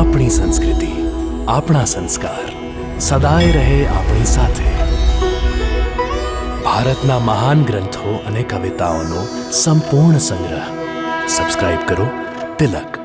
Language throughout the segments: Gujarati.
આપણી સંસ્કૃતિ, આપણા સંસ્કાર સદાય રહે આપણી સાથે. ભારતના મહાન ગ્રંથો અને કવિતાઓનો સંપૂર્ણ સંગ્રહ. સબસ્ક્રાઇબ કરો તિલક.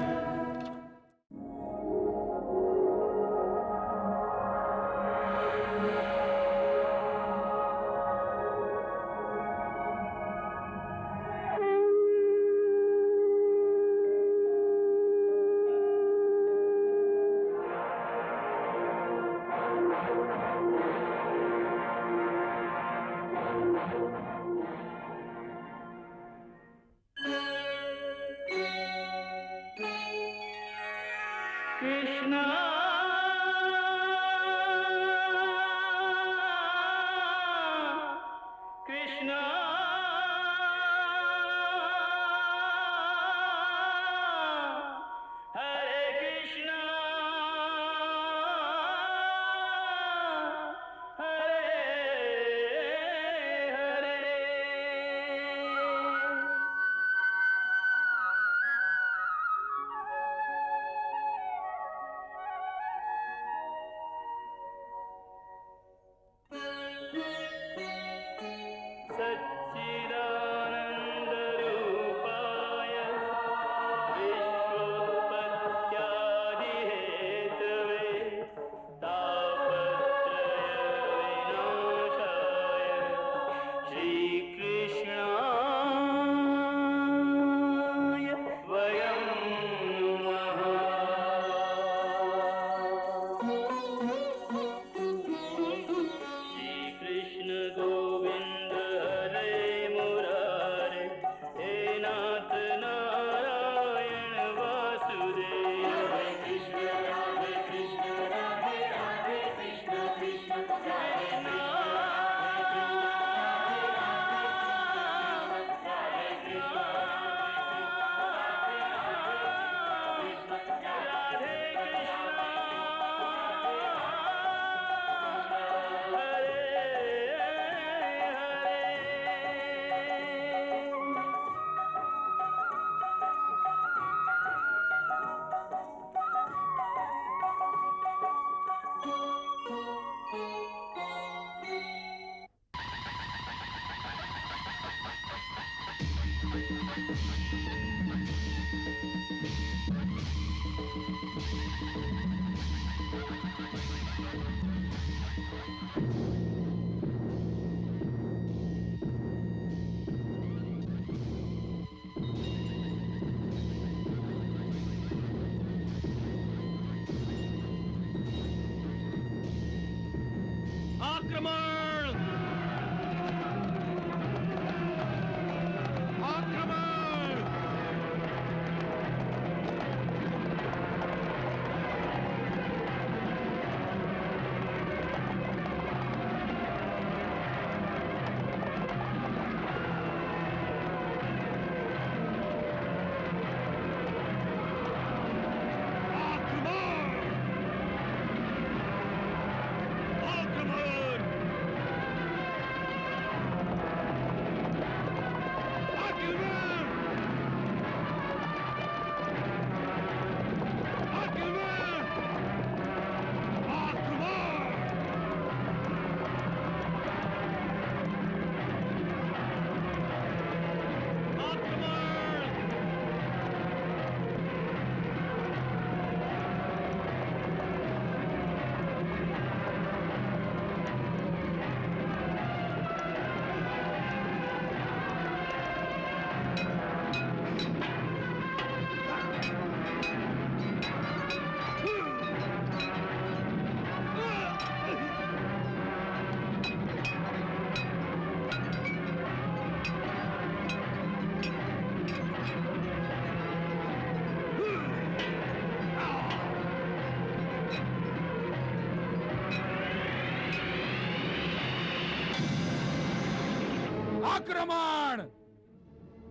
આક્રમણ!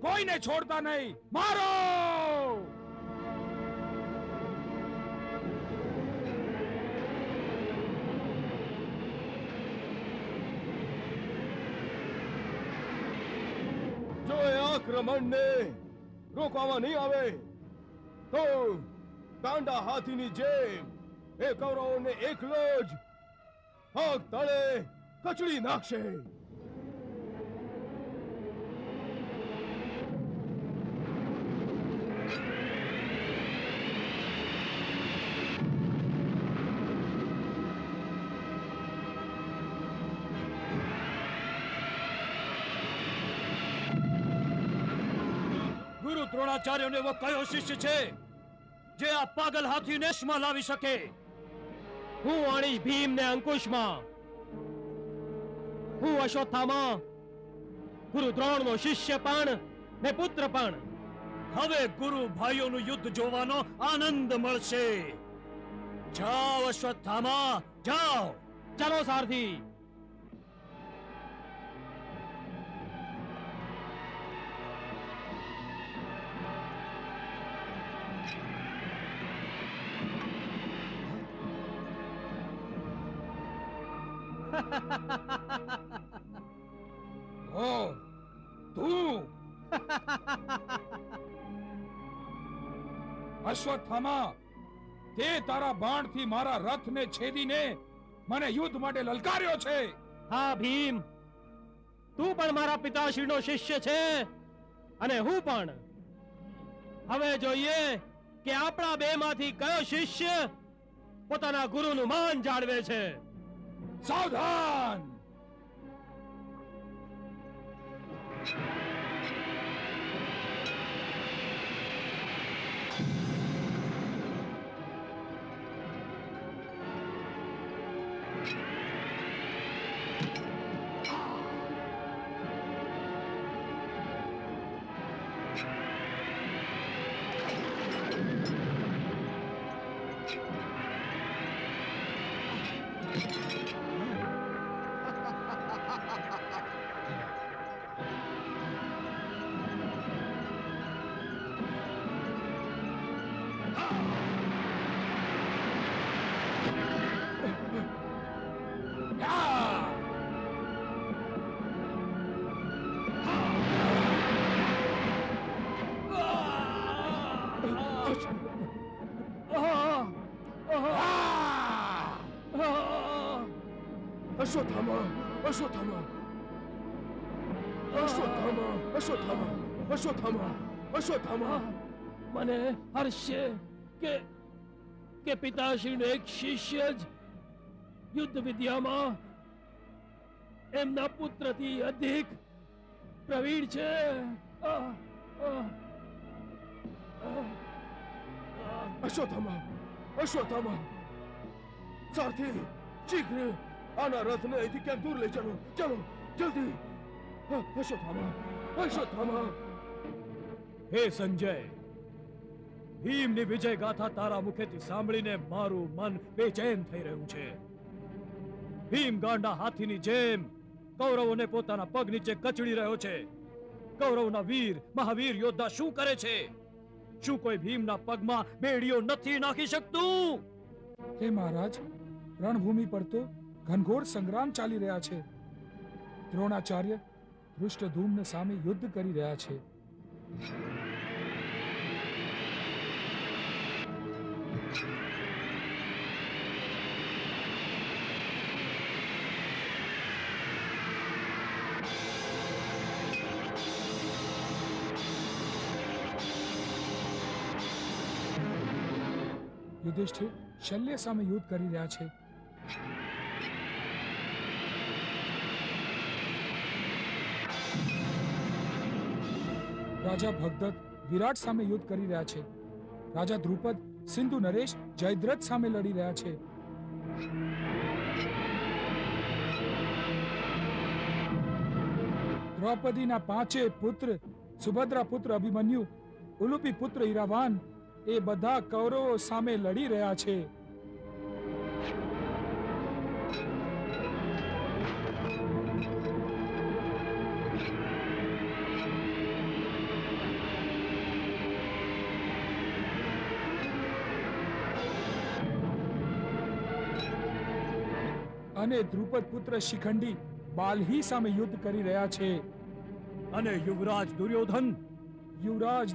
કોઈને છોડતા નહીં, મારો! જો એ આક્રમણને રોકવામાં નહીં આવે તો ગાંડા હાથીની જેમ એ કૌરવોને એકલો જ પગ તળે કચડી નાખશે. ગુરુ દ્રોણાચાર્યનો એવો કયો શિષ્ય છે જે આ પાગલ હાથીને વશમાં લાવી શકે? હું આણીશ ભીમને અંકુશમાં. હું અશ્વત્થામા, ગુરુ દ્રોણનો શિષ્ય પણ ને પુત્ર પણ. હવે ગુરુ ભાઈઓનું યુદ્ધ જોવાનો આનંદ મળશે. જાઓ અશ્વત્થામા, જાઓ. ચાલો સારથી. ઓ તું અશ્વત્થામા, તે તારા બાણથી મારા રથને છેદીને મને યુદ્ધ માટે લલકાર્યો છે. હા ભીમ, તું પણ મારા પિતાશ્રીનો શિષ્ય છે અને હું પણ. હવે જોઈએ કે આપણા બેમાંથી કયો શિષ્ય પોતાના ગુરુનું માન જાળવે છે. સાવધાન! અશ્વત્થામા, અશ્વત્થામા, અશ્વત્થામા, અશ્વત્થામા, અશ્વત્થામા, અશ્વત્થામા. મને હર્ષ છે કે પિતાશ્રીનો એક શિષ્ય જ યુદ્ધ વિદ્યામાં એમના પુત્રથી અધિક પ્રવીણ છે. અશ્વત્થામા, અશ્વત્થામા, સારથી શીઘ્ર આના રથને અહીંથી ક્યાંક દૂર લઈ ચાલો. ચાલો જલ્દી. અશ્વત્થામા, અશ્વત્થામા. હે સંજય, ભીમની વિજય ગાથા તારા મુખેથી સાંભળીને મારું મન બેચેન થઈ રહ્યું છે. ભીમ ગાંડા હાથીની જેમ કૌરવોને પોતાના પગ નીચે કચડી રહ્યો છે. કૌરવના વીર મહાવીર યોદ્ધા શું કરે છે? શું કોઈ ભીમના પગમાં બેડીઓ નથી નાખી શકતું? હે મહારાજ, રણભૂમિ પર તો ઘનઘોર સંગ્રામ ચાલી રહ્યા છે. દ્રોણાચાર્ય ધૃષ્ટધૂમ્ન સામે યુદ્ધ કરી રહ્યા છે. યુધિષ્ઠિર શલ્ય સામે યુદ્ધ કરી રહ્યા છે. રાજા ભગદત્ત વિરાટ સામે યુદ્ધ કરી રહ્યા છે. રાજા દ્રુપદ સિંધુ નરેશ જયદ્રથ સામે લડી રહ્યા છે. દ્રૌપદીના 5 પુત્ર સુભદ્રા પુત્ર અભિમન્યુ, ઉલુપી પુત્ર ઈરાવાન એ બધા કૌરવો સામે લડી રહ્યા છે. અને દ્રુપદ પુત્ર શિખંડી બાલ્હી સામે યુદ્ધ કરી રહ્યા છે. અને યુવરાજ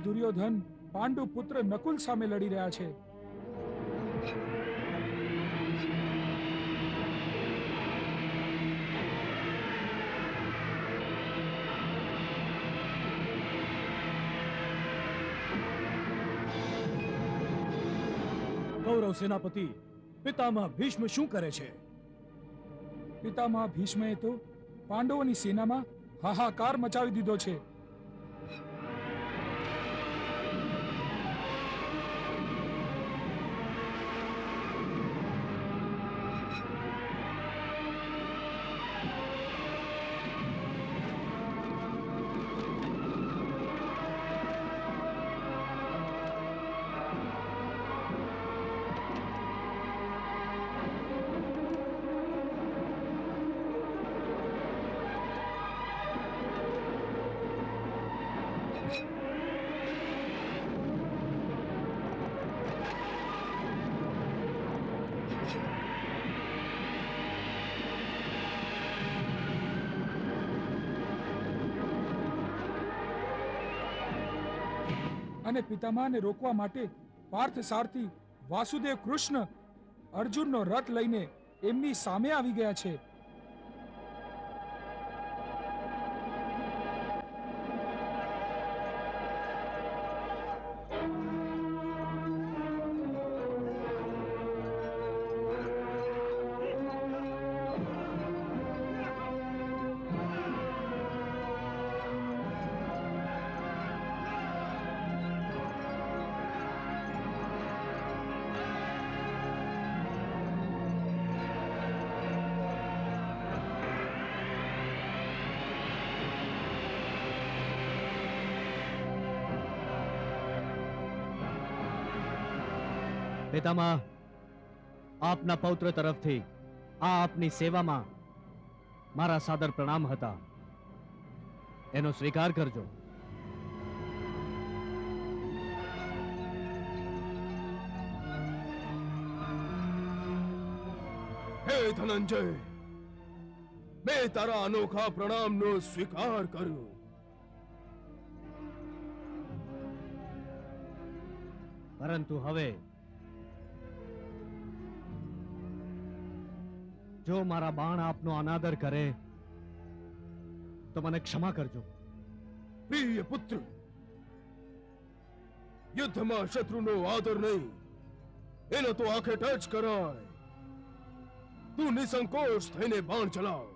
દુર્યોધન પાંડુ પુત્ર નકુલ સામે લડી રહ્યા છે. કૌરવ સેનાપતિ પિતામહ ભીષ્મ શું કરે છે? પિતામહ ભીષ્મએ તો પાંડવોની સેનામાં હાહાકાર મચાવી દીધો છે. અને પિતામહને રોકવા માટે પાર્થ સારથી વાસુદેવ કૃષ્ણ અર્જુનનો રથ લઈને એમની સામે આવી ગયા છે. પિતામહ, આપના પૌત્ર તરફથી આ આપની સેવામાં મારા સાદર પ્રણામ હતા. એનો સ્વીકાર કરજો. હે ધનંજય, મેં તારા અનોખા પ્રણામનો સ્વીકાર કર્યો. પરંતુ હવે જો મારા બાણ આપનો અનાદર કરે તો મને ક્ષમા કરજો. પ્રિય પુત્ર, યુદ્ધમાં શત્રુનો આદર નહીં, એનો તો આંખે ટચ કરાય. તું નિસંકોચ થઈને બાણ ચલાવ.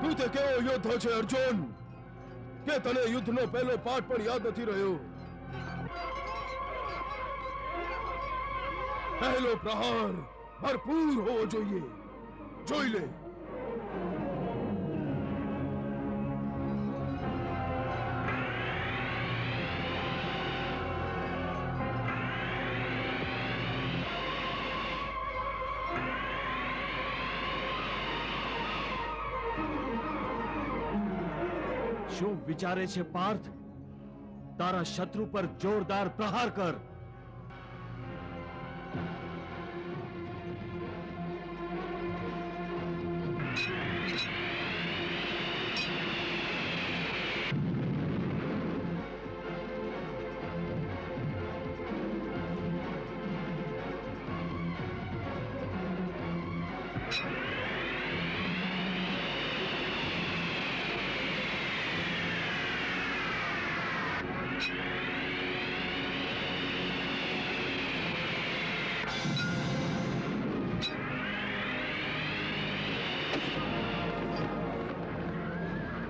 તું તે કેવો યોદ્ધા છે અર્જુન, કે તને યુદ્ધનો પહેલો પાઠ પણ યાદ નથી રહ્યો. પહેલો પ્રહાર ભરપૂર હોવો જોઈએ. જોઈ લે. શું વિચારે છે પાર્થ? તારા શત્રુ પર જોરદાર પ્રહાર કર.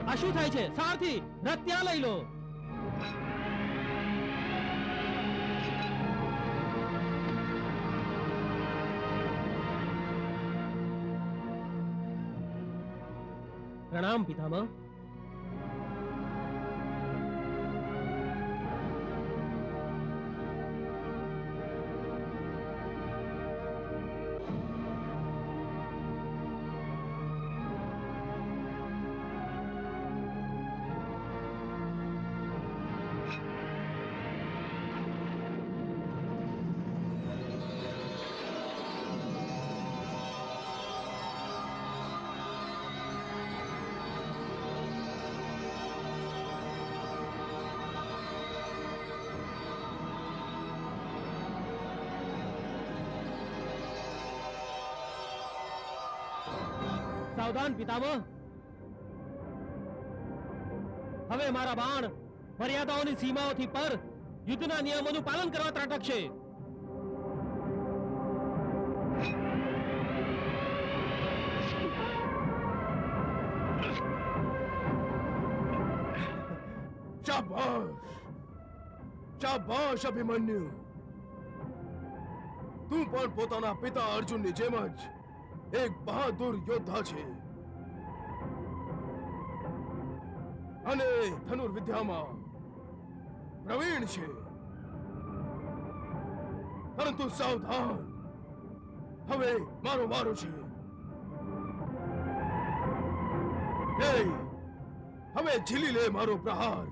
આ શું થાય છે? સારથી રથ ત્યાં લઈ લો. પ્રણામ પિતામહ. સાવધાન પિતામહ. હવે મારા બાણ મર્યાદાઓની સીમાઓથી પર યુદ્ધના નિયમોનું પાલન કરવા ત્રાટકશે. શાબાશ શાબાશ અભિમન્યુ, તું પણ પોતાના પિતા અર્જુનની જેમ જ એક બહાદુર યોદ્ધા છે અને ધનુર્વિદ્યામાં પ્રવીણ છે. પરંતુ સાવધાન, હવે મારો વારો છે. એ હવે ઝીલી લે મારો પ્રહાર.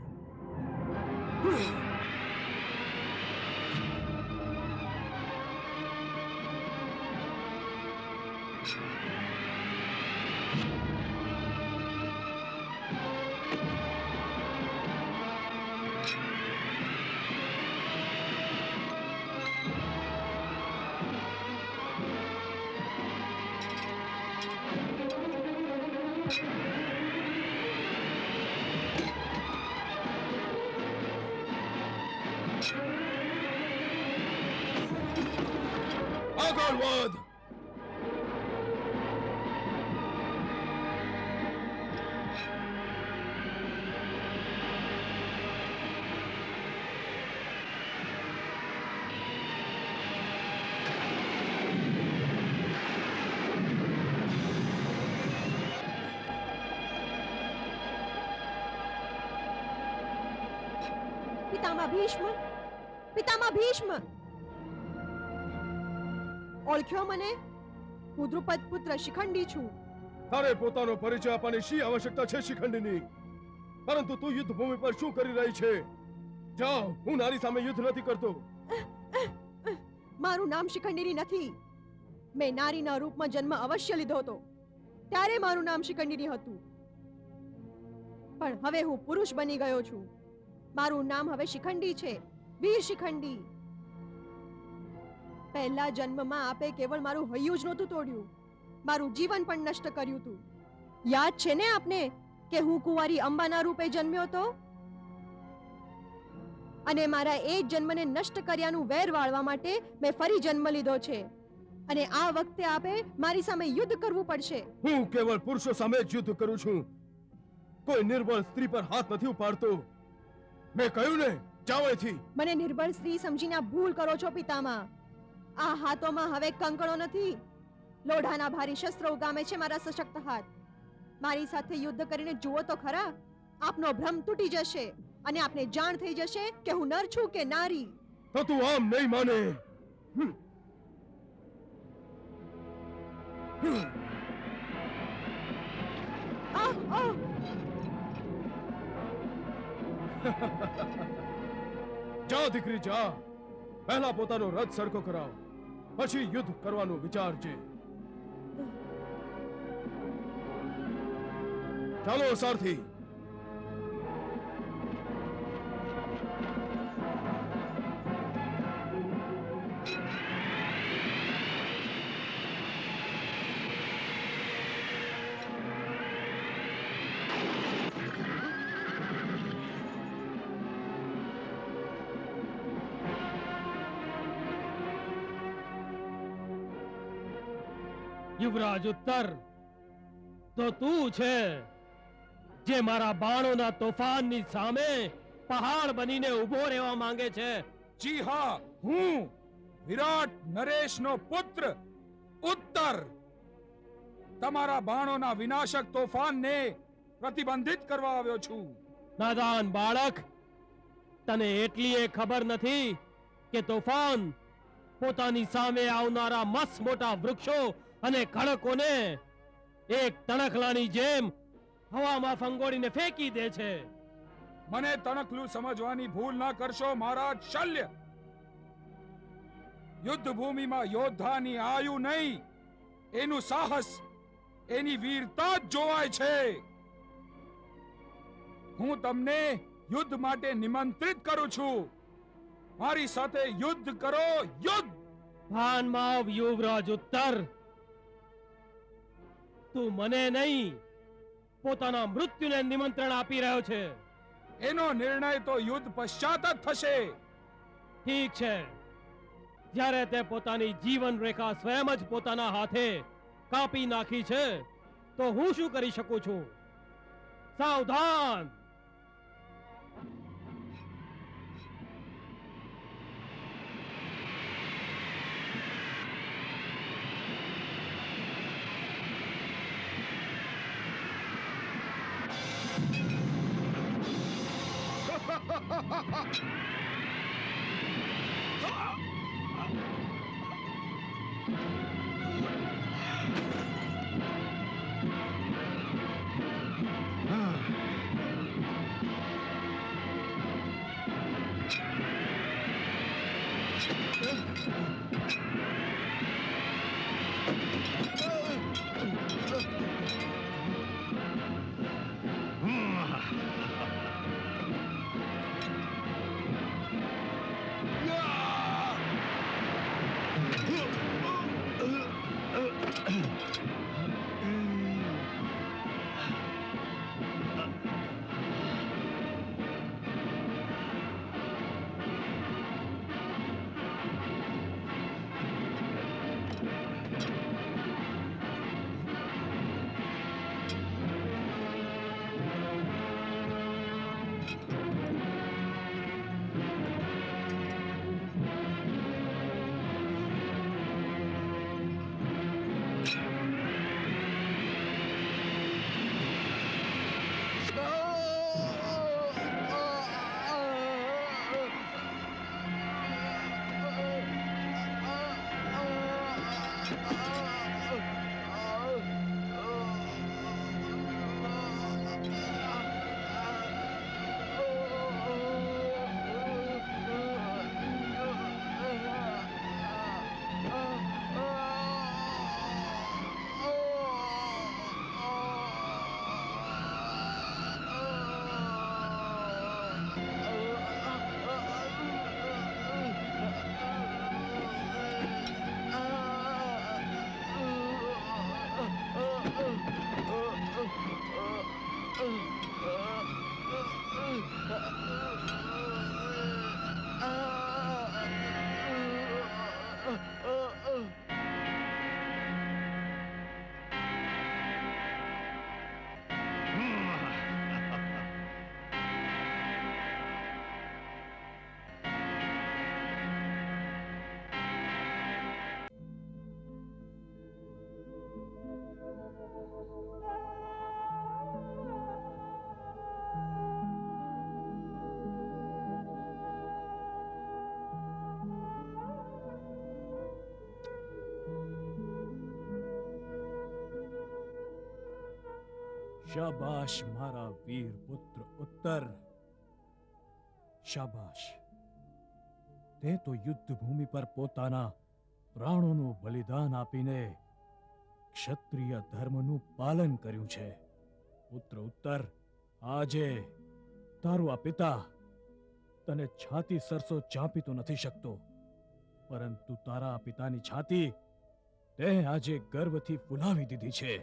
આગળ વધ. પિતામહ ભીષ્મ, પિતામહ ભીષ્મ, ઓળખ્યો મને? હું દ્રુપદ પુત્ર શિખંડી છું. તારે પોતાનો પરિચય આપવાની શી આવશ્યકતા છે શિખંડીની? પરંતુ તું યુદ્ધ ભૂમિ પર શું કરી રહી છે? જા, હું નારી સામે યુદ્ધ નથી કરતો. મારું નામ શિખંડીની નથી. મેં નારીના રૂપમાં જન્મ અવશ્ય લીધો હતો, ત્યારે મારું નામ શિખંડીની હતું. પણ હવે હું પુરુષ બની ગયો છું. મારું નામ હવે શિખંડી છે, વીર શિખંડી. પહેલા જન્મમાં આપે કેવળ મારું હૈયું જ નહોતું તોડ્યું, મારું જીવન પણ નષ્ટ કર્યું હતું. યાદ છે ને આપને કે હું કુંવારી અંબાના રૂપે જન્મ્યો હતો? અને મારા એ જ જન્મને નષ્ટ કર્યાનું વેર વાળવા માટે મેં ફરી જન્મ લીધો છે. અને આ વખતે આપે મારી સામે યુદ્ધ કરવું પડશે. હું કેવળ પુરુષો સામે જ યુદ્ધ કરું છું, કોઈ નિર્બળ સ્ત્રી પર હાથ નથી ઉપાડતો. મેં કહ્યું ને, જાઓ અહીંથી. મને નિર્બળ સ્ત્રી સમજીને આપ ભૂલ કરો છો પિતામહ. આ હાથોમાં હવે કંકણો નથી, લોઢાના ભારી શસ્ત્રો ઉગામે છે મારા સશક્ત હાથ. મારી સાથે યુદ્ધ કરીને જુઓ તો ખરા, આપનો ભ્રમ તૂટી જશે અને આપને જાણ થઈ જશે કે હું નર છું કે નારી. તો તું આમ નહીં માને. જા દીકરી જા, પહેલા પોતાનો રથ સરખો કરાવ, પછી યુદ્ધ કરવાનું વિચારજે. ચાલો સારથી. યુવરાજ ઉત્તર, તો તું છે જે મારા બાણોના તોફાનની સામે પહાડ બનીને ઊભો રહેવા માંગે છે. જી હા, હું વિરાટ નરેશનો પુત્ર ઉત્તર તમારા બાણોના વિનાશક તોફાનને પ્રતિબંધિત કરવા આવ્યો છું. નાદાન બાળક, તને એટલી એ ખબર નથી કે તોફાન પોતાની સામે આવનારા મસ્ત મોટા વૃક્ષો અને ખડકોને એક તણખલાની જેમ હવામાં ફંગોળીને ફેંકી દે છે. મને તણખલું સમજવાની ભૂલ ના કરશો મહારાજ શલ્ય. યુદ્ધ ભૂમિમાં યોદ્ધાની આયુ નહીં, એનું સાહસ, એની વીરતા જ જોવાય છે. હું તમને યુદ્ધ માટે નિમંત્રિત કરું છું. મારી સાથે યુદ્ધ કરો, યુદ્ધ. ભાનમાં આવ યુવરાજ ઉત્તર. તું મને નહીં પોતાના મૃત્યુને નિમંત્રણ આપી રહ્યો છે. એનો નિર્ણય તો યુદ્ધ પશ્ચાત જ થશે. ઠીક છે, જ્યારે તે પોતાની જીવન રેખા સ્વયં જ પોતાના હાથે કાપી નાખી છે તો હું શું કરી શકું છું? સાવધાન! શાબાશ મારા વીર પુત્ર ઉત્તર. શાબાશ, તે તો યુદ્ધ ભૂમિ પર પોતાના પ્રાણોનું બલિદાન આપીને ક્ષત્રિય ધર્મનું પાલન કર્યું છે. પુત્ર ઉત્તર, આજે તારો આ પિતા તને છાતી સરસો ચાંપી તો નથી શકતો, પરંતુ તારા પિતાની છાતી તે આજે ગર્વથી ફુલાવી દીધી છે.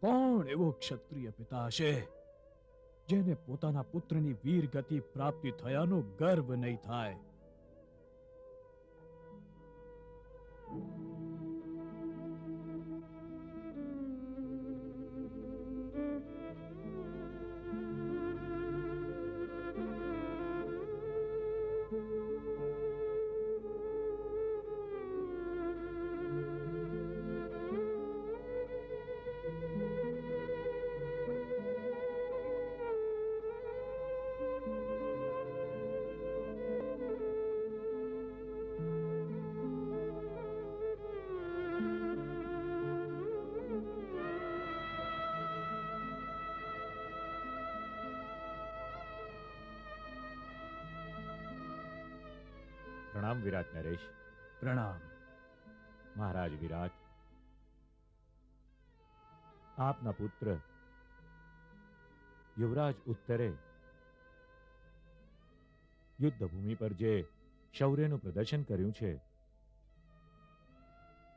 કોણ એવો ક્ષત્રિય પિતા હશે જેને પોતાના પુત્રની વીર ગતિ પ્રાપ્તિ થયાનો ગર્વ નહીં થાય? પ્રણામ વિરાટ નરેશ. પ્રણામ. મહારાજ વિરાટ, આપના પુત્ર યુવરાજ ઉત્તરે યુદ્ધભૂમિ પર જે શૌર્યનું પ્રદર્શન કર્યું છે,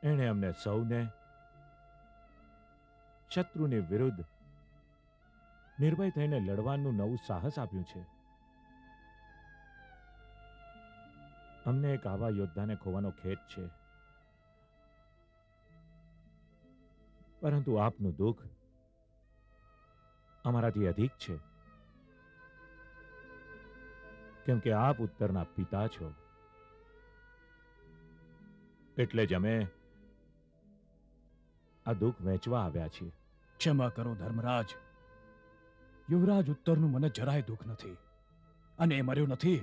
એણે અમને સૌને શત્રુની વિરુદ્ધ નિર્ભય થઈને લડવાનું નવું સાહસ આપ્યું છે. અમને એક આવા યોદ્ધાને ખોવાનો ખેદ છે, પરંતુ આપનું દુઃખ અમારાથી અધિક છે, કેમ કે આપ ઉત્તરના પિતા છો. એટલે જ અમે આ દુઃખ વહેંચવા આવ્યા છીએ. ક્ષમા કરો ધર્મરાજ. યુવરાજ ઉત્તરનું મને જરાય દુઃખ નથી, અને એ મર્યો નથી.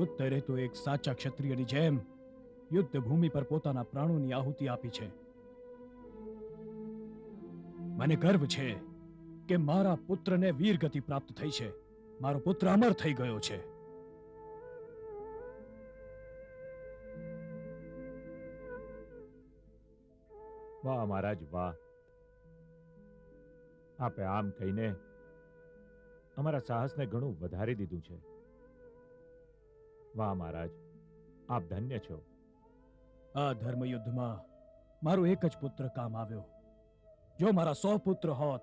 ઉત્તરે તો એક સાચા ક્ષત્રિયની જેમ યુદ્ધ ભૂમિ પર પોતાના પ્રાણોની આહુતિ આપી છે. મને ગર્વ છે કે મારા પુત્રને વીરગતિ પ્રાપ્ત થઈ છે. મારો પુત્ર અમર થઈ ગયો છે. વાહ મહારાજ વાહ! આપે આમ કહીને અમારા સાહસને ઘણું વધારી દીધું છે. વાહ મહારાજ, આપ ધન્ય છો. આ ધર્મયુદ્ધમાં મારો એક જ પુત્ર કામ આવ્યો. જો મારા 100 પુત્ર હોત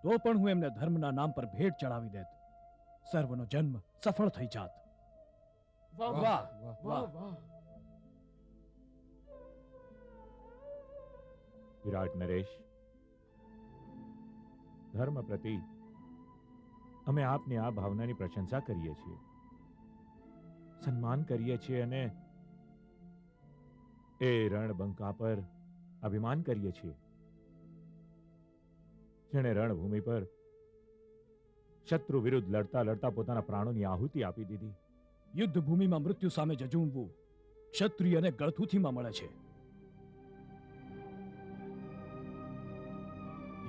તો પણ હું એમને ધર્મના નામ પર ભેટ ચડાવી દેત. સર્વનો જન્મ સફળ થઈ જાત. વાહ વાહ, વાહ વાહ. વિરાટ નરેશ, ધર્મ પ્રતિ અમે આપની આ ભાવનાની પ્રશંસા કરીએ છીએ, સન્માન કરીએ છીએ અને એ રણબંકા પર અભિમાન કરીએ છીએ, જેણે રણભૂમિ પર શત્રુ વિરુદ્ધ લડતા લડતા પોતાના પ્રાણોની આહુતિ આપી દીધી. યુદ્ધ ભૂમિમાં મૃત્યુ સામે જજુમવું ક્ષત્રિયને ગળથુથીમાં મળે છે.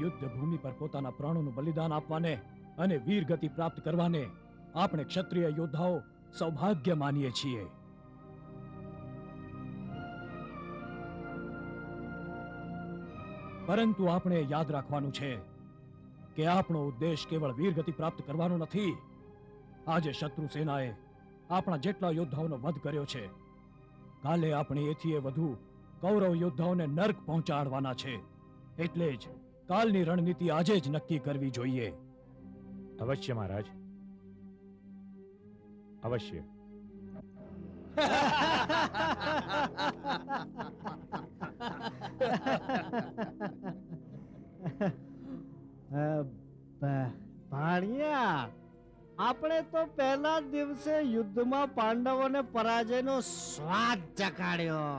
યુદ્ધ ભૂમિ પર પોતાના પ્રાણોનું બલિદાન આપવાને અને વીરગતિ પ્રાપ્ત કરવાને આપણે ક્ષત્રિય યોદ્ધાઓ સૌભાગ્ય માનીએ છીએ. પરંતુ આપણે યાદ રાખવાનું છે કે આપણો ઉદ્દેશ કેવળ વીરગતિ પ્રાપ્ત કરવાનો નથી. આજે શત્રુ સેનાએ આપણા જેટલા યોદ્ધાઓનો વધ કર્યો છે, કાલે આપણે એથી વધુ કૌરવ યોદ્ધાઓને નર્ક પહોંચાડવાના છે. એટલે જ કાલની રણનીતિ આજે જ નક્કી કરવી જોઈએ. અવશ્ય મહારાજ, અવશ્ય. ભાણિયા, આપણે તો પહેલા દિવસે યુદ્ધમાં પાંડવોને પરાજયનો સ્વાદ ચખાડ્યો.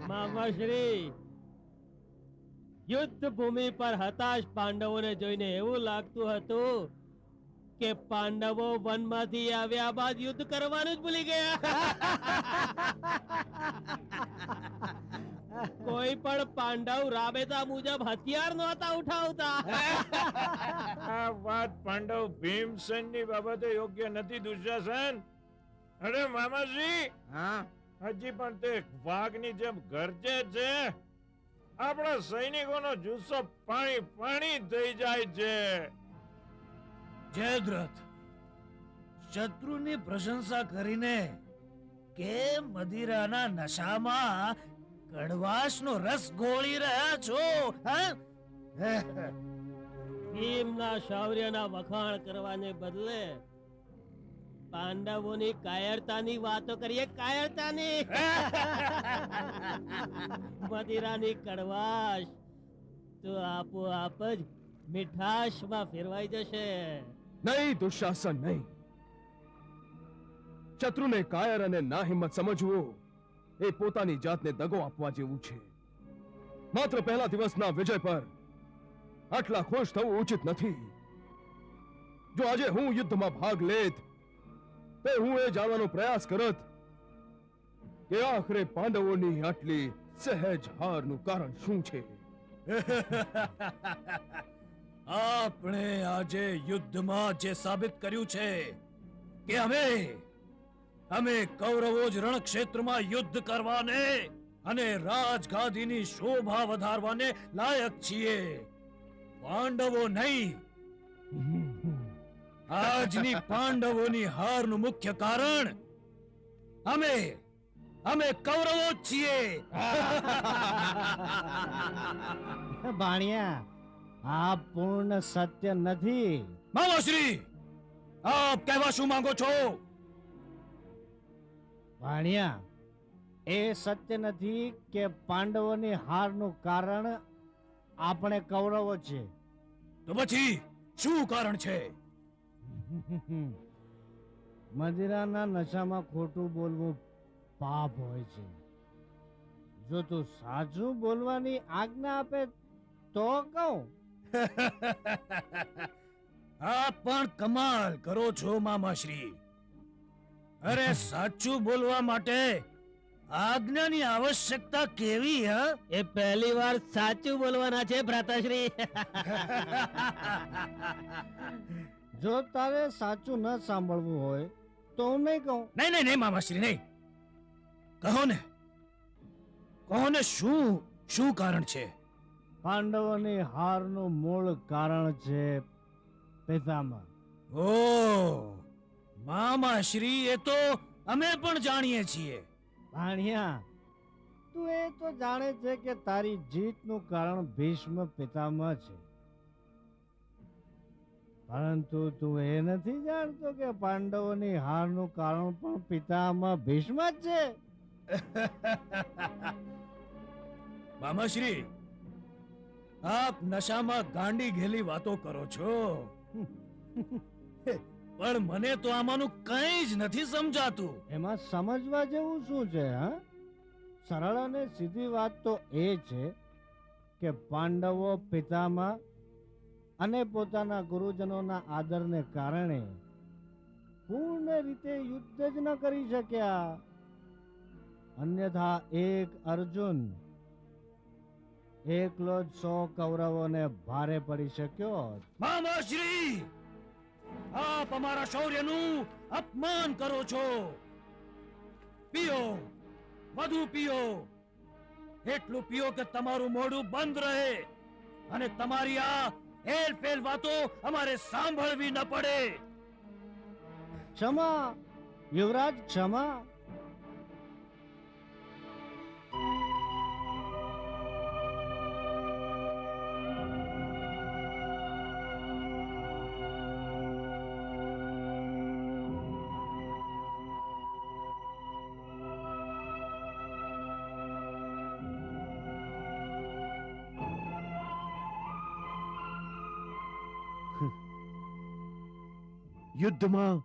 મામાશ્રી, યુદ્ધ ભૂમિ પર હતાશ પાંડવોને જોઈને એવું લાગતું હતું કે પાંડવો વનમાંથી આવ્યા બાદ યુદ્ધ કરવાનું જ ભૂલી ગયા. કોઈ પણ પાંડવ રાબેતા મુજબ હથિયાર નહોતા ઉઠાવતા. આ વાત પાંડવ ભીમસેનની બાબતે યોગ્ય નથી દુશાસન. અરે મામાજી, હજી પણ તે વાઘની જેમ ગરજે છે. આપણા સૈનિકોનો જુસ્સો પાણી પાણી થઈ જાય છે. જયદ્રથ, શત્રુની પ્રશંસા કરીને કે મદિરાના નશામાં કડવાશનો રસ ગોળી રહ્યા છો? ભીમના શૌર્યના વખાણ કરવાને બદલે પાંડવોની કાયરતાની વાતો કરીએ. કાયરતાની મદિરાની કડવાશ તો આપોઆપ જ મીઠાશમાં ફેરવાઈ જશે. નહીં દુશાસન, નહીં. શત્રુને કાયર અને ના હિંમત સમજવું એ પોતાની જાતને દગો આપવા જેવું છે. માત્ર પહેલા દિવસના વિજય પર આટલા ખુશ થવું ઉચિત નથી. જો આજે હું યુદ્ધમાં ભાગ લેત તો હું એ જાણવાનો પ્રયાસ કરત કે આખરે પાંડવોની આટલી સહેજ હારનું કારણ શું છે. આપણે આજે યુદ્ધમાં જે સાબિત કર્યું છે કે અમે કૌરવો જ રણક્ષેત્રમાં યુદ્ધ કરવાને અને રાજગાદીની શોભા વધારવાને લાયક છીએ, પાંડવો નહીં. આજની પાંડવોની હારનું મુખ્ય કારણ અમે અમે કૌરવો જ છીએ. ભાણિયા, આ પૂર્ણ સત્ય નથી. મામાશ્રી, આપ કહેવા શું માંગો છો? ભાણિયા, એ સત્ય નથી કે પાંડવોની હારનું કારણ આપણે કૌરવો છે. તો પછી શું કારણ છે? મદિરાના નશામાં ખોટું બોલવું પાપ હોય છે. જો તું સાચું બોલવાની આજ્ઞા આપે તો કહું. આપ પણ કમાલ કરો છો મામાશ્રી. અરે સાચું બોલવા માટે આજ્ઞાની આવશ્યકતા કેવી? એ પહેલી વાર સાચું બોલવાના છે ભ્રાતાશ્રી. જો તારે સાચું ન સાંભળવું હોય તો હું નહીં કહું. નહીં નહીં નહીં મામાશ્રી, નહીં. કહો ને શું કારણ છે? પાંડવોની હારનું મૂળ કારણ છે પિતામહ. ઓ મામાશ્રી, એ તો અમે પણ જાણીએ છીએ. ભાણિયા, તું એ તો જાણે છે કે તારી જીતનું કારણ ભીષ્મ પિતામહ છે, પરંતુ તું એ નથી જાણતો કે પાંડવોની હારનું કારણ પણ પિતામહ ભીષ્મ જ છે. મામાશ્રી, આપ નશામાં ગાંડી ઘેલી વાતો કરો છો, પણ મને તો આમાંનું કંઈ જ નથી સમજાતું. એમાં સમજવા જેવું શું છે? હા, સરળ અને સીધી વાત તો એ છે કે પાંડવો પિતામહ અને પોતાના ગુરુજનોના આદરને કારણે પૂર્ણ રીતે યુદ્ધ જ ન કરી શક્યા. અન્યથા એક અર્જુન એકલો જ 100 કૌરવોને ભારે પડી શક્યો. મામાશ્રી, આપ અમારા શૌર્યનું અપમાન કરો છો. પીઓ, વધુ પીઓ, એટલું પીઓ કે તમારું મોઢું બંધ રહે અને તમારી આ હેલફેલ વાતો અમારે સાંભળવી ન પડે. ક્ષમા યુવરાજ, ક્ષમા. યુદ્ધમાં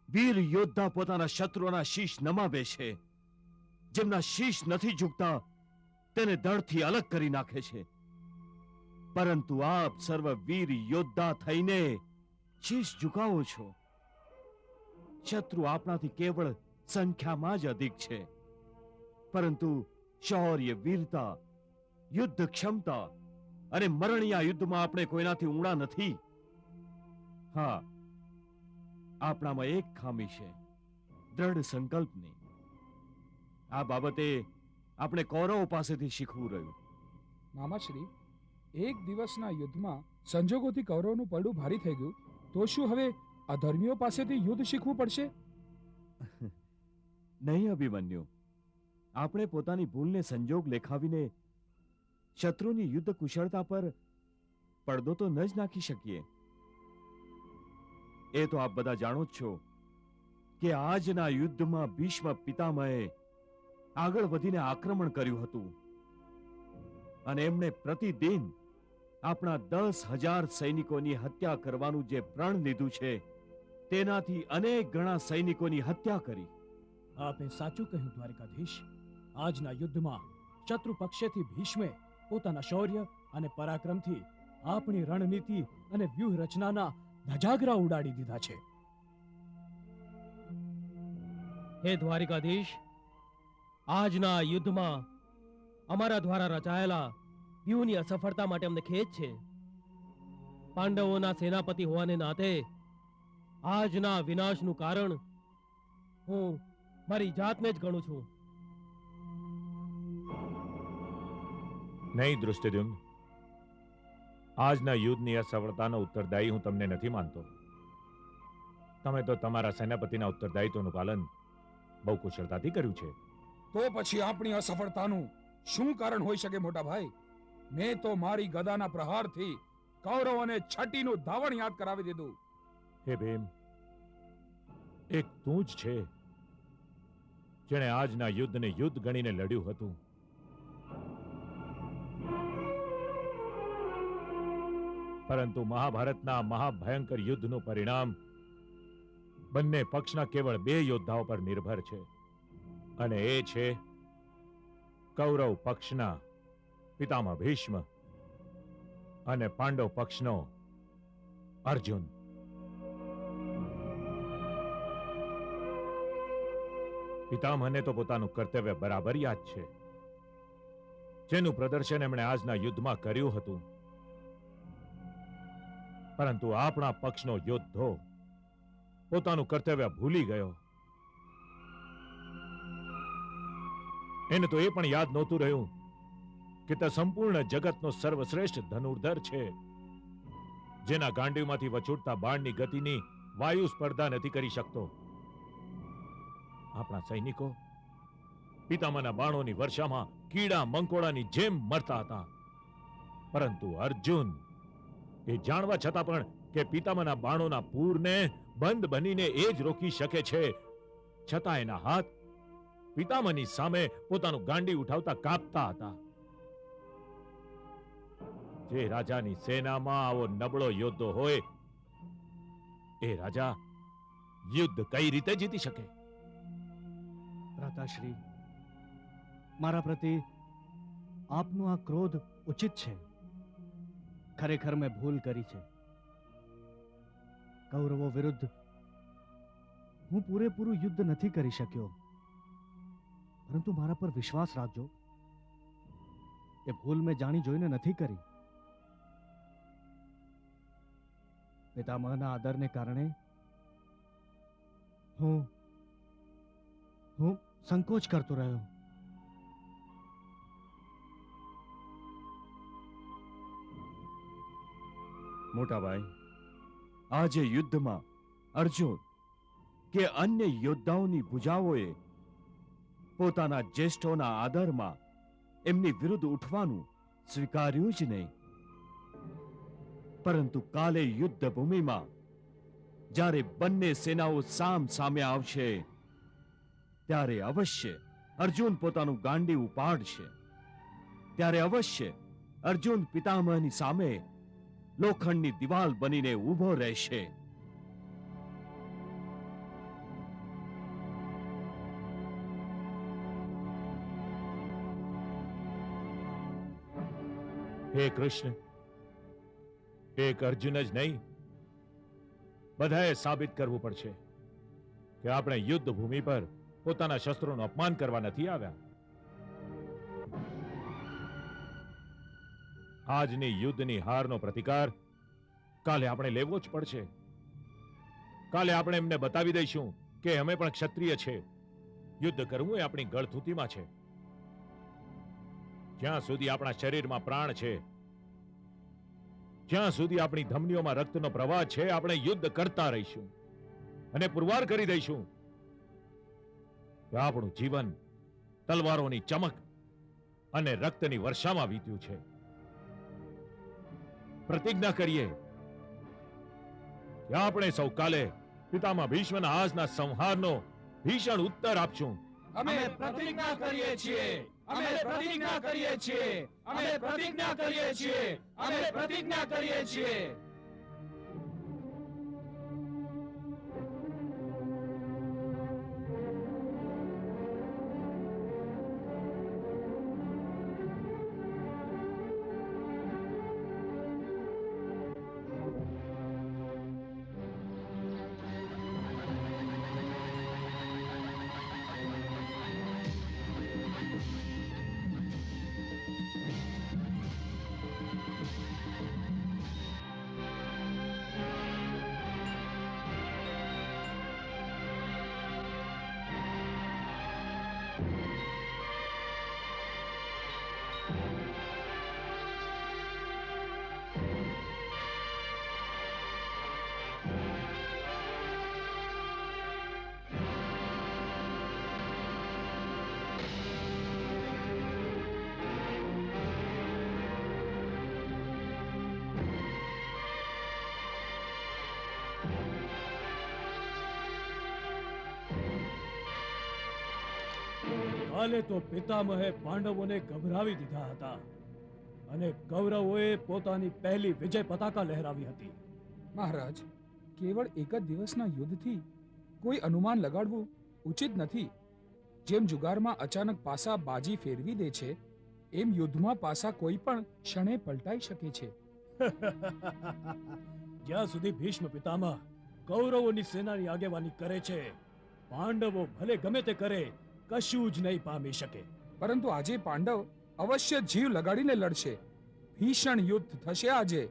વીર યોદ્ધા પોતાના શત્રુઓના શીશ નમાવે છે. જેમના શીશ નથી ઝૂકતા તેને દળથી અલગ કરી નાખે છે. પરંતુ આપ સર્વ વીર યોદ્ધા થઈને શીશ ઝુકાવો છો. શત્રુ આપણાથી કેવળ સંખ્યામાં જ અધિક છે, પરંતુ શૌર્ય, વીરતા, યુદ્ધ ક્ષમતા અને મરણિયા યુદ્ધમાં આપણે કોઈનાથી ઊંડા નથી. હા, આપણામાં એક ખામી છે, દ્રઢ સંકલ્પની. આ બાબતે આપણે કૌરવો પાસેથી શીખવું રહ્યું. મામાશ્રી, એક દિવસના યુદ્ધમાં સંજોગોથી કૌરવનું પડું ભારી થઈ ગયું, તો શું હવે અધર્મીઓ પાસેથી યુદ્ધ શીખવું પડશે? નહીં અભિમન્યુ, આપણે પોતાની ભૂલને સંજોગ લેખાવીને શત્રુની યુદ્ધ કુશળતા પર પડદો તો ન જ નાખી શકીએ. એ તો આપ બધા જાણો જ છો કે આજના યુદ્ધમાં ભીષ્મ પિતામહે આગળ વધીને આક્રમણ કર્યું હતું અને એમણે પ્રતિદિન આપણા 10,000 સૈનિકોની હત્યા કરવાનું જે પ્રણ લીધું છે તેનાથી અનેક ગણા સૈનિકોની હત્યા કરી. આપે સાચું કહ્યું દ્વારિકાધીશ. આજના યુદ્ધમાં શત્રુ પક્ષેથી ભીષ્મે પોતાના શૌર્ય અને પરાક્રમથી આપણી રણનીતિ અને વ્યૂહ રચનાના ધજાગરા ઉડાડી દીધા છે. હે દ્વારિકાધીશ, આજના યુદ્ધમાં અમારા દ્વારા રચાયેલા વ્યૂહની અસફળતા માટે અમને ખેદ છે. પાંડવોના સેનાપતિ હોવાને નાતે આજના વિનાશનું કારણ હું મારી જાતને જ ગણું છું. નહીં દૃષ્ટિદ્યુમ્ન, આજના યુદ્ધની અસફળતાનો ઉત્તરદાયી હું તમને નથી માનતો. તમે તો તમારા સેનાપતિના ઉત્તરદાયિત્વનું પાલન બહુ કુશળતાથી કર્યું છે. તો પછી આપણી અસફળતાનું શું કારણ હોઈ શકે મોટા ભાઈ? મેં તો મારી ગદાના પ્રહારથી કૌરવોને છઠ્ઠીનું ધાવણ યાદ કરાવી દીધું. હે ભીમ, એક તું જ છે જેણે આજના યુદ્ધને યુદ્ધ ગણીને લડ્યું હતું. પરંતુ મહાભારતના મહાભયંકર યુદ્ધનું પરિણામ બંને પક્ષના કેવળ 2 યોદ્ધાઓ પર નિર્ભર છે, અને એ છે કૌરવ પક્ષના પિતામહ ભીષ્મ અને પાંડવ પક્ષનો અર્જુન. પિતામહને તો પોતાનું કર્તવ્ય બરાબર યાદ છે, જેનું પ્રદર્શન એમણે આજના યુદ્ધમાં કર્યું હતું. પરંતુ આપણા પક્ષનો યોદ્ધો પોતાનું કર્તવ્ય ભૂલી ગયો. એને તો એ પણ યાદ નહોતું રહ્યું કે તે સંપૂર્ણ જગતનો સર્વશ્રેષ્ઠ ધનુર્ધર છે, જેના ગાંડીવમાંથી વછૂટતા બાણની ગતિની વાયુ સ્પર્ધા નથી કરી શકતો. આપણા સૈનિકો પિતામહના બાણોની વર્ષામાં કીડા મંકોડાની જેમ મરતા હતા, પરંતુ અર્જુન એ જાણવા છતાં પણ કે પિતામહના બાણોના પૂરને બંધ બનીને એ જ રોકી શકે છે, છતાં એના હાથ પિતામહની સામે પોતાનું ગાંડી ઉઠાવતા કાપતા હતા. જે રાજાની સેનામાં આવો નબળો યોદ્ધો હોય, એ રાજા યુદ્ધ કઈ રીતે જીતી શકે? ભ્રાતાશ્રી, મારા પ્રતિ આપનો આ ક્રોધ ઉચિત છે. ખરેખર મેં ભૂલ કરી છે. કૌરવો વિરુદ્ધ હું પૂરેપૂરું યુદ્ધ નથી કરી શક્યો, પરંતુ મારા પર વિશ્વાસ રાખજો, એ ભૂલ મેં જાણી જોઈને નથી કરી. પિતામહના આદરને કારણે હું સંકોચ કરતો રહ્યો. મોટાભાઈ, આજે યુદ્ધમાં અર્જુન કે અન્ય યોદ્ધાઓની ભુજાઓએ પોતાના જ્યેષ્ઠોના આદરમાં એમની વિરુદ્ધ ઉઠવાનું સ્વીકાર્યું જ નહીં. પરંતુ કાલે યુદ્ધ ભૂમિમાં જ્યારે બંને સેનાઓ સામ સામે આવશે, ત્યારે અવશ્ય અર્જુન પોતાનું ગાંડી ઉપાડશે. ત્યારે અવશ્ય અર્જુન પિતામહની સામે લોખંડની દિવાલ બનીને ઊભો રહેશે. હે કૃષ્ણ, એક અર્જુન જ નહીં, બધાએ સાબિત કરવું પડશે કે આપણે યુદ્ધ ભૂમિ પર પોતાના શસ્ત્રોનું અપમાન કરવા નથી આવ્યા. આજની યુદ્ધની હારનો પ્રતિકાર કાલે આપણે લેવો જ પડશે. કાલે આપણે એમને બતાવી દઈશું કે અમે પણ ક્ષત્રિય છે. યુદ્ધ કરવું એ આપણી ગળથૂતીમાં છે. જ્યાં સુધી આપણા શરીરમાં પ્રાણ છે, જ્યાં સુધી આપણી ધમનીઓમાં રક્તનો પ્રવાહ છે, આપણે યુદ્ધ કરતા રહીશું અને પુરવાર કરી દઈશું કે આપણું જીવન તલવારોની ચમક અને રક્તની વર્ષામાં વીત્યું છે. પ્રતિજ્ઞા કરીએ કે આપણે સૌ કાલે પિતામહ ભીષ્મના આજના સંહારનો ભીષણ ઉત્તર આપશું. અમે પ્રતિજ્ઞા કરીએ છીએ, અમે પ્રતિજ્ઞા કરીએ છીએ, અમે પ્રતિજ્ઞા કરીએ છીએ, અમે પ્રતિજ્ઞા કરીએ છીએ. કાલે તો પિતામહે પાંડવોને ગભરાવી દીધા હતા અને કૌરવોએ પોતાની પહેલી વિજય પતાકા લહેરાવી હતી. મહારાજ, કેવળ એક જ દિવસના યુદ્ધથી કોઈ અનુમાન લગાડવું ઉચિત નથી. જેમ જુગારમાં અચાનક પાસા બાજી ફેરવી દે છે, એમ યુદ્ધમાં પાસા કોઈ પણ ક્ષણે પલટાઈ શકે છે. જ્યાં સુધી ભીષ્મ પિતામહ કૌરવોની સેનાની આગેવાની કરે છે, પાંડવો ભલે ગમે તે કરે કશું જ નહીં પામી શકે. પરંતુ આજે પાંડવ અવશ્ય જીવ લગાડીને લડશે. ભીષણ યુદ્ધ થશે આજે.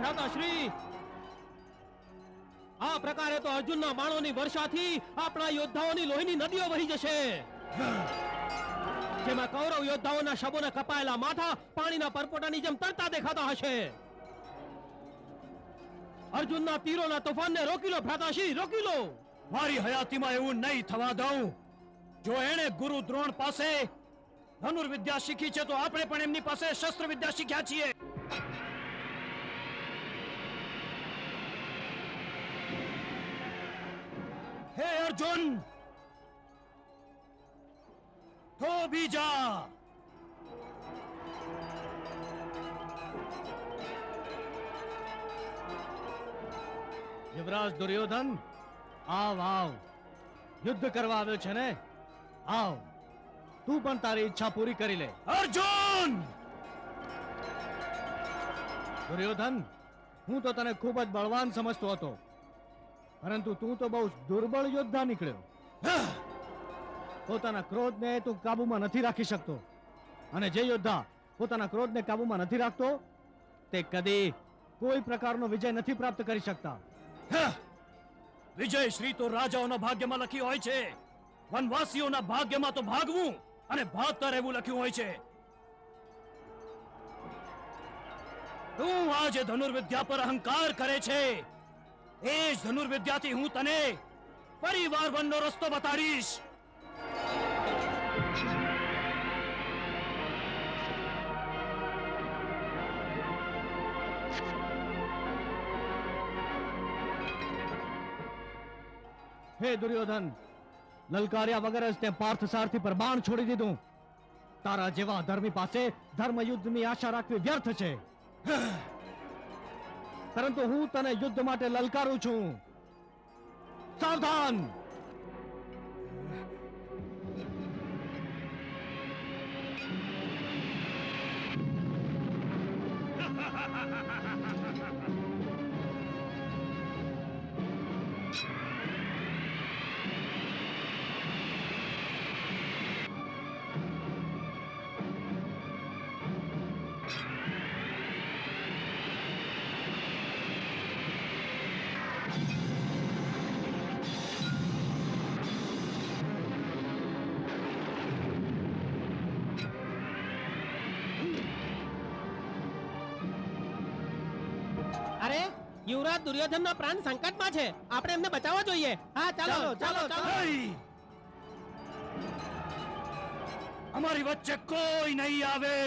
ભ્રાતાશ્રી, આ પ્રકારે તો અર્જુનના બાણોની વર્ષાથી આપણા યોદ્ધાઓની લોહીની નદીઓ વહી જશે. જેમાં કૌરવ યોદ્ધાઓના શબોના કપાયેલા માથા પાણીના પરપોટાની જેમ તરતા દેખાતા હશે. અર્જુનના તીરોના તોફાનને રોકી લો ભ્રાતાશ્રી, રોકી લો. મારી હયાતીમાં એવું નહીં થવા દઉં. જો એણે ગુરુ દ્રોણ પાસે ધનુર્વિદ્યા શીખી છે તો આપણે પણ એમની પાસે શસ્ત્ર વિદ્યા શીખ્યા છીએ. હે અર્જુન, તો બીજા યુવરાજ દુર્યોધન, આવ આવ, યુદ્ધ કરવા આવ્યો છે ને? આવ, તું પણ તારી ઈચ્છા પૂરી કરી લે. અર્જુન! દુર્યોધન, હું તો તને ખૂબ જ બળવાન સમજતો હતો, પરંતુ તું તો બહુ દુર્બળ યોદ્ધા નીકળ્યો. પોતાના ક્રોધને તું કાબુમાં નથી રાખી શકતો, અને જે યોદ્ધા પોતાના ક્રોધને કાબુમાં નથી રાખતો તે કદી કોઈ પ્રકારનો વિજય નથી પ્રાપ્ત કરી શકતા. વિજય શ્રી તો રાજાઓના ભાગ્યમાં લખ્યું હોય છે, વનવાસીઓના ભાગ્યમાં તો ભાગવું અને ભાગતા રહેવું લખ્યું હોય છે. તું આજે ધનુર્વિદ્યા પર અહંકાર કરે છે, એ જ ધનુર્વિદ્યાથી હું તને ફરીવાર વનનો રસ્તો બતાડીશ. હે દુર્યોધન, લલકાર્યા વગર જ તે પાર્થ સારથી પર બાણ છોડી દીધું. તારા જેવા ધર્મી પાસે ધર્મ યુદ્ધની આશા રાખવી વ્યર્થ છે. પરંતુ હું તને યુદ્ધ માટે લલકારું છું. સાવધાન! અરે, યુવરાજ દુર્યોધનના પ્રાણ સંકટમાં છે, આપણે એમને બચાવવા જોઈએ. હા, ચાલો ચાલો ચાલો. અમારી વચ્ચે કોઈ નહીં આવે.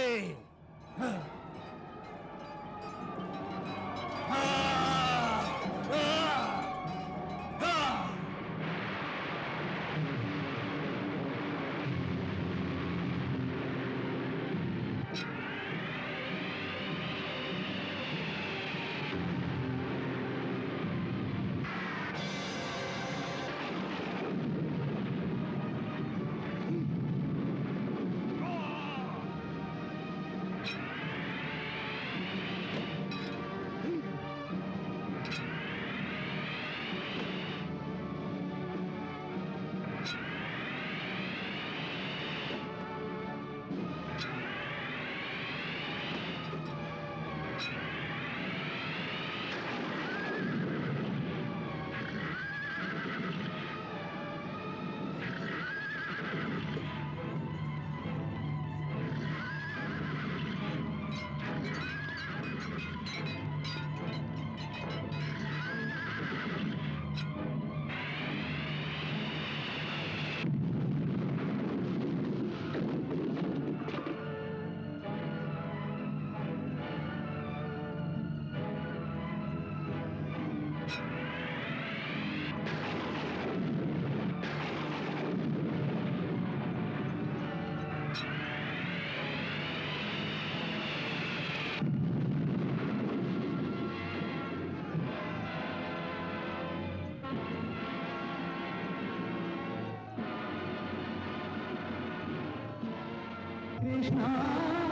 કૃષ્ણ